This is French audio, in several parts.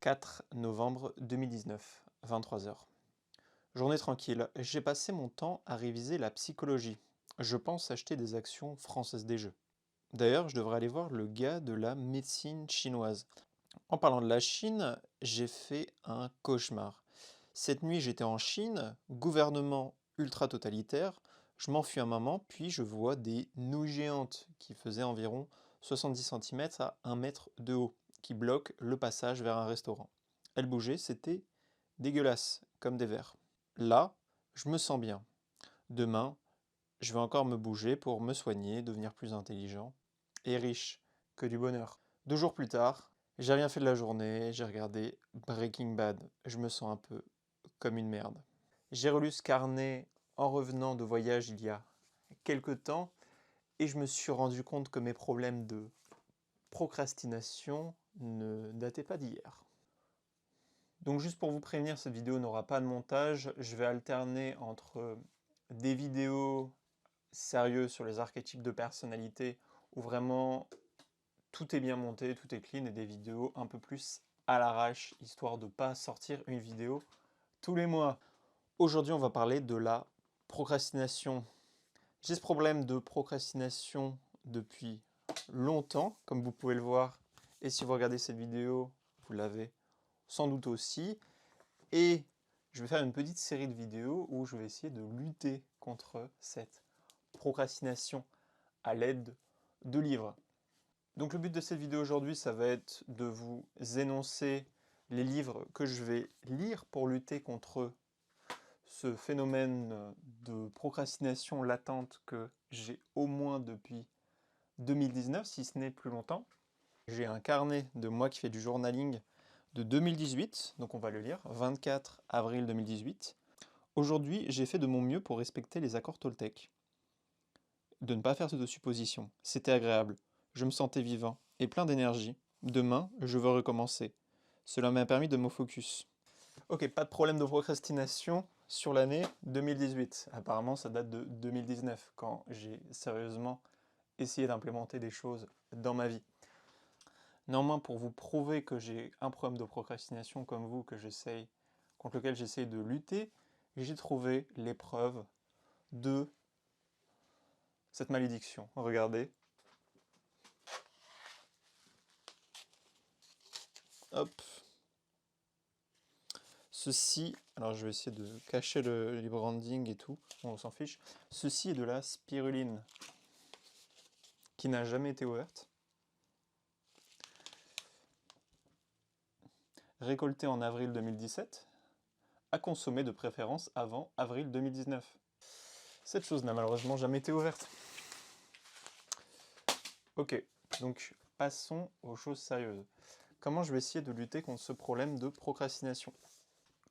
4 novembre 2019, 23 heures. Journée tranquille, j'ai passé mon temps à réviser la psychologie. Je pense acheter des actions Françaises des Jeux. D'ailleurs, je devrais aller voir le gars de la médecine chinoise. En parlant de la Chine, j'ai fait un cauchemar. Cette nuit, j'étais en Chine, gouvernement ultra totalitaire. Je m'enfuis un moment, puis je vois des nouilles géantes qui faisaient environ 70 cm à 1 mètre de haut, qui bloquent le passage vers un restaurant. Elles bougeaient, c'était dégueulasse, comme des vers. Là, je me sens bien. Demain, je vais encore me bouger pour me soigner, devenir plus intelligent et riche, que du bonheur. 2 jours plus tard, j'ai rien fait de la journée, j'ai regardé Breaking Bad. Je me sens un peu comme une merde. J'ai relu ce carnet en revenant de voyage il y a quelques temps et je me suis rendu compte que mes problèmes de procrastination ne dataient pas d'hier. Donc juste pour vous prévenir, cette vidéo n'aura pas de montage. Je vais alterner entre des vidéos sérieuses sur les archétypes de personnalité où vraiment tout est bien monté, tout est clean, et des vidéos un peu plus à l'arrache, histoire de ne pas sortir une vidéo tous les mois. Aujourd'hui, on va parler de la procrastination. J'ai ce problème de procrastination depuis longtemps, comme vous pouvez le voir. Et si vous regardez cette vidéo, vous l'avez sans doute aussi. Et je vais faire une petite série de vidéos où je vais essayer de lutter contre cette procrastination à l'aide de livres. Donc le but de cette vidéo aujourd'hui, ça va être de vous énoncer les livres que je vais lire pour lutter contre ce phénomène de procrastination latente que j'ai au moins depuis 2019, si ce n'est plus longtemps. J'ai un carnet de moi qui fait du journaling de 2018, donc on va le lire, 24 avril 2018. Aujourd'hui, j'ai fait de mon mieux pour respecter les accords Toltec, de ne pas faire de suppositions. C'était agréable, je me sentais vivant et plein d'énergie. Demain, je veux recommencer. Cela m'a permis de me focus. Ok, pas de problème de procrastination sur l'année 2018. Apparemment, ça date de 2019, quand j'ai sérieusement essayé d'implémenter des choses dans ma vie. Néanmoins, pour vous prouver que j'ai un problème de procrastination comme vous, contre lequel j'essaye de lutter, j'ai trouvé l'épreuve de cette malédiction. Regardez. Hop. Ceci, alors je vais essayer de cacher les branding et tout, on s'en fiche. Ceci est de la spiruline, qui n'a jamais été ouverte. Récoltée en avril 2017, à consommer de préférence avant avril 2019. Cette chose n'a malheureusement jamais été ouverte. Ok, donc passons aux choses sérieuses. Comment je vais essayer de lutter contre ce problème de procrastination?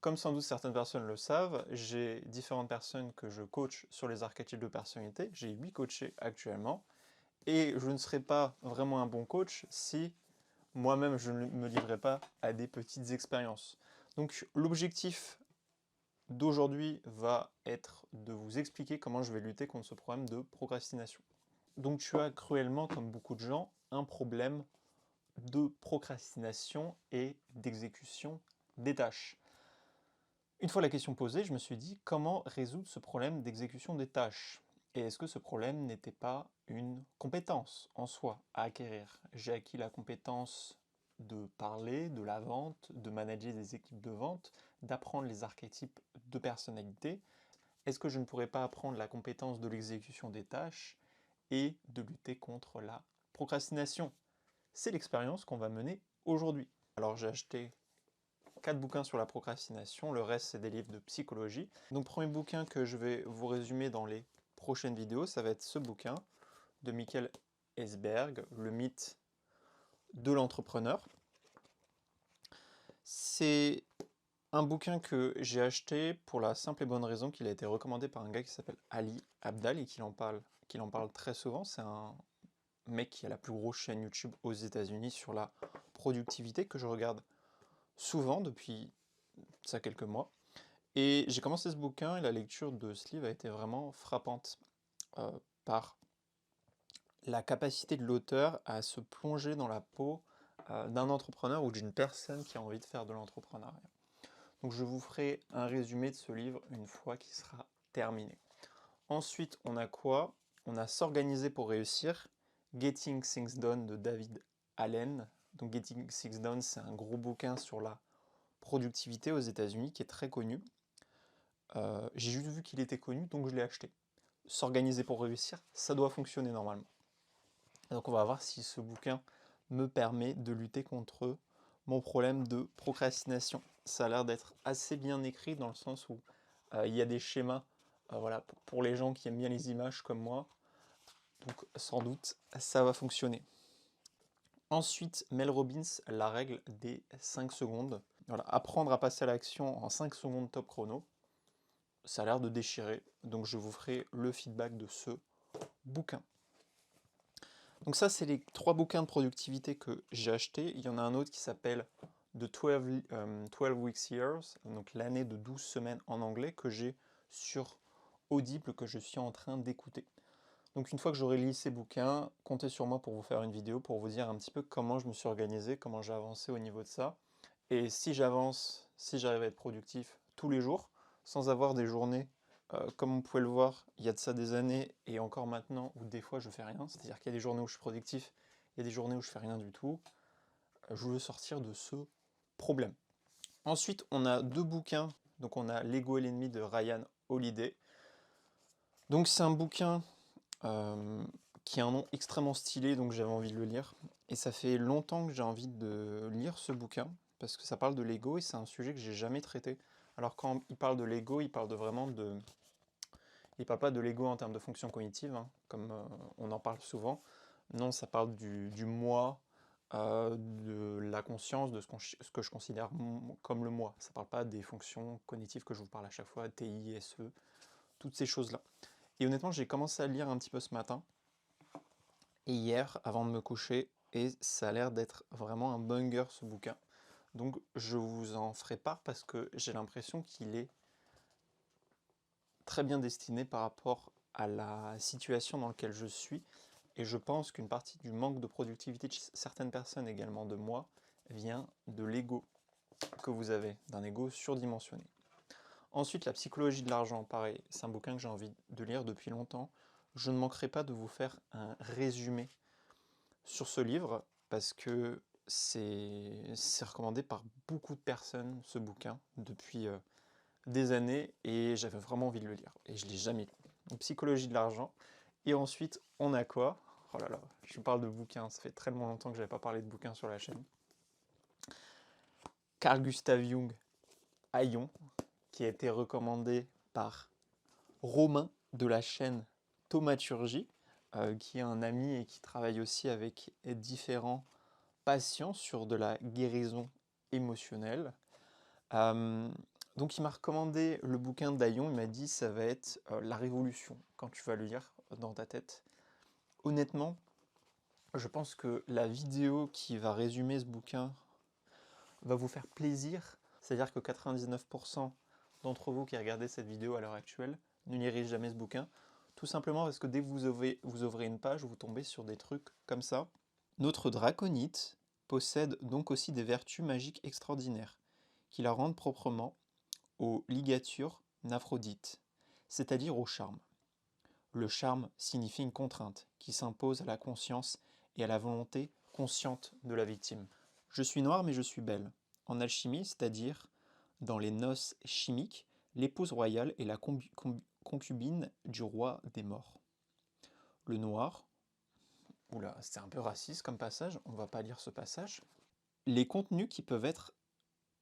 Comme sans doute certaines personnes le savent, j'ai différentes personnes que je coach sur les archétypes de personnalité. J'ai 8 coachés actuellement. Et je ne serai pas vraiment un bon coach si moi-même je ne me livrais pas à des petites expériences. Donc l'objectif d'aujourd'hui va être de vous expliquer comment je vais lutter contre ce problème de procrastination. Donc tu as cruellement, comme beaucoup de gens, un problème de procrastination et d'exécution des tâches. Une fois la question posée, je me suis dit comment résoudre ce problème d'exécution des tâches? Et est-ce que ce problème n'était pas une compétence en soi à acquérir? J'ai acquis la compétence de parler, de la vente, de manager des équipes de vente, d'apprendre les archétypes de personnalité. Est-ce que je ne pourrais pas apprendre la compétence de l'exécution des tâches et de lutter contre la procrastination? C'est l'expérience qu'on va mener aujourd'hui. Alors j'ai acheté 4 bouquins sur la procrastination, le reste c'est des livres de psychologie. Donc premier bouquin que je vais vous résumer dans les prochaines vidéos, ça va être ce bouquin de Michael Esberg, Le mythe de l'entrepreneur. C'est un bouquin que j'ai acheté pour la simple et bonne raison qu'il a été recommandé par un gars qui s'appelle Ali Abdaal et qu'il en parle très souvent. C'est un mec qui a la plus grosse chaîne YouTube aux États-Unis sur la productivité que je regarde souvent depuis ça quelques mois. Et j'ai commencé ce bouquin et la lecture de ce livre a été vraiment frappante par la capacité de l'auteur à se plonger dans la peau d'un entrepreneur ou d'une personne qui a envie de faire de l'entrepreneuriat. Donc je vous ferai un résumé de ce livre une fois qu'il sera terminé. Ensuite, on a quoi? On a S'organiser pour réussir, Getting Things Done de David Allen. Donc Getting Things Done, c'est un gros bouquin sur la productivité aux États-Unis qui est très connu. J'ai juste vu qu'il était connu, donc je l'ai acheté. S'organiser pour réussir, ça doit fonctionner normalement. Donc on va voir si ce bouquin me permet de lutter contre mon problème de procrastination. Ça a l'air d'être assez bien écrit dans le sens où il y a des schémas voilà, pour les gens qui aiment bien les images comme moi. Donc sans doute ça va fonctionner. Ensuite, Mel Robbins, la règle des 5 secondes. Voilà, apprendre à passer à l'action en 5 secondes top chrono. Ça a l'air de déchirer, donc je vous ferai le feedback de ce bouquin. Donc ça, c'est les 3 bouquins de productivité que j'ai achetés. Il y en a un autre qui s'appelle The 12 Weeks Years, donc l'année de 12 semaines en anglais, que j'ai sur Audible, que je suis en train d'écouter. Donc une fois que j'aurai lu ces bouquins, comptez sur moi pour vous faire une vidéo, pour vous dire un petit peu comment je me suis organisé, comment j'ai avancé au niveau de ça. Et si j'avance, si j'arrive à être productif tous les jours, sans avoir des journées, comme vous pouvez le voir, il y a de ça des années, et encore maintenant, où des fois je fais rien, c'est-à-dire qu'il y a des journées où je suis productif, il y a des journées où je fais rien du tout, je veux sortir de ce problème. Ensuite, on a 2 bouquins, donc on a L'ego et l'ennemi de Ryan Holiday. Donc c'est un bouquin qui a un nom extrêmement stylé, donc j'avais envie de le lire. Et ça fait longtemps que j'ai envie de lire ce bouquin, parce que ça parle de l'ego et c'est un sujet que j'ai jamais traité. Alors quand il parle de l'ego, il parle de vraiment de... Il parle pas de l'ego en termes de fonction cognitive, hein, comme on en parle souvent. Non, ça parle du moi, de la conscience, de ce que je considère comme le moi. Ça parle pas des fonctions cognitives que je vous parle à chaque fois, TI, SE, toutes ces choses-là. Et honnêtement, j'ai commencé à le lire un petit peu ce matin et hier avant de me coucher, et ça a l'air d'être vraiment un banger ce bouquin. Donc je vous en ferai part parce que j'ai l'impression qu'il est très bien destiné par rapport à la situation dans laquelle je suis. Et je pense qu'une partie du manque de productivité de certaines personnes, également de moi, vient de l'ego que vous avez, d'un ego surdimensionné. Ensuite, la psychologie de l'argent, pareil, c'est un bouquin que j'ai envie de lire depuis longtemps. Je ne manquerai pas de vous faire un résumé sur ce livre, parce que c'est recommandé par beaucoup de personnes, ce bouquin, depuis des années, et j'avais vraiment envie de le lire, et je ne l'ai jamais lu. Donc, psychologie de l'argent. Et ensuite, on a quoi? Oh là là, je parle de bouquins, ça fait très longtemps que je n'avais pas parlé de bouquins sur la chaîne. Carl Gustav Jung, Aion, qui a été recommandé par Romain de la chaîne Thaumaturgie, qui est un ami et qui travaille aussi avec différents patients sur de la guérison émotionnelle. Donc il m'a recommandé le bouquin d'Aion, il m'a dit ça va être la révolution quand tu vas le lire dans ta tête. Honnêtement, je pense que la vidéo qui va résumer ce bouquin va vous faire plaisir, c'est-à-dire que 99% d'entre vous qui regardez cette vidéo à l'heure actuelle ne lirez jamais ce bouquin, tout simplement parce que dès que vous ouvrez une page, vous tombez sur des trucs comme ça. Notre draconite possède donc aussi des vertus magiques extraordinaires, qui la rendent proprement aux ligatures naphrodites, c'est-à-dire au charme. Le charme signifie une contrainte qui s'impose à la conscience et à la volonté consciente de la victime. Je suis noire mais je suis belle. En alchimie, c'est-à-dire dans les noces chimiques, l'épouse royale est la concubine du roi des morts. Le noir, oula, c'est un peu raciste comme passage, on va pas lire ce passage. Les contenus qui peuvent être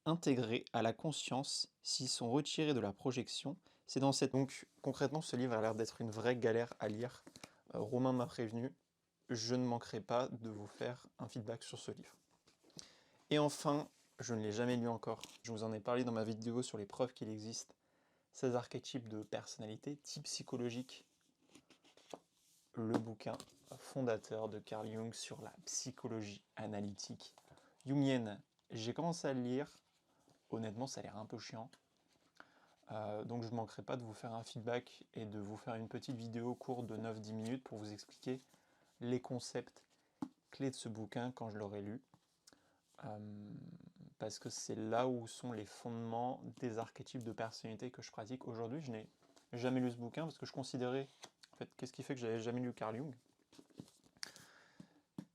intégrés à la conscience s'ils sont retirés de la projection, c'est dans cette... Donc concrètement, ce livre a l'air d'être une vraie galère à lire. Romain m'a prévenu, je ne manquerai pas de vous faire un feedback sur ce livre. Et enfin, je ne l'ai jamais lu encore, je vous en ai parlé dans ma vidéo sur les preuves qu'il existe 16 archétypes de personnalité, type psychologique, le bouquin fondateur de Carl Jung sur la psychologie analytique jungienne. J'ai commencé à le lire, honnêtement ça a l'air un peu chiant, donc je ne manquerai pas de vous faire un feedback et de vous faire une petite vidéo courte de 9-10 minutes pour vous expliquer les concepts clés de ce bouquin quand je l'aurai lu. parce que c'est là où sont les fondements des archétypes de personnalité que je pratique aujourd'hui. Je n'ai jamais lu ce bouquin parce que je considérais, en fait, qu'est-ce qui fait que j'avais jamais lu Carl Jung?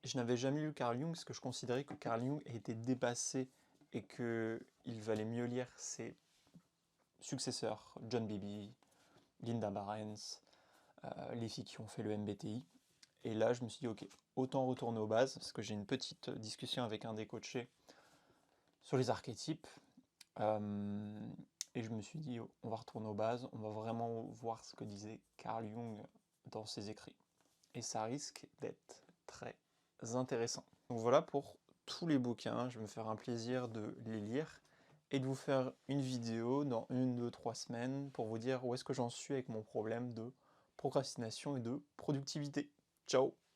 Je n'avais jamais lu Carl Jung parce que je considérais que Carl Jung était dépassé et qu'il valait mieux lire ses successeurs, John Bowlby, Linda Barents, les filles qui ont fait le MBTI. Et là, je me suis dit, ok, autant retourner aux bases, parce que j'ai une petite discussion avec un des coachés sur les archétypes. Et je me suis dit, on va retourner aux bases, on va vraiment voir ce que disait Carl Jung dans ses écrits. Et ça risque d'être très intéressant. Donc voilà pour tous les bouquins, je vais me faire un plaisir de les lire et de vous faire une vidéo dans 1, 2, 3 semaines pour vous dire où est-ce que j'en suis avec mon problème de procrastination et de productivité. Ciao!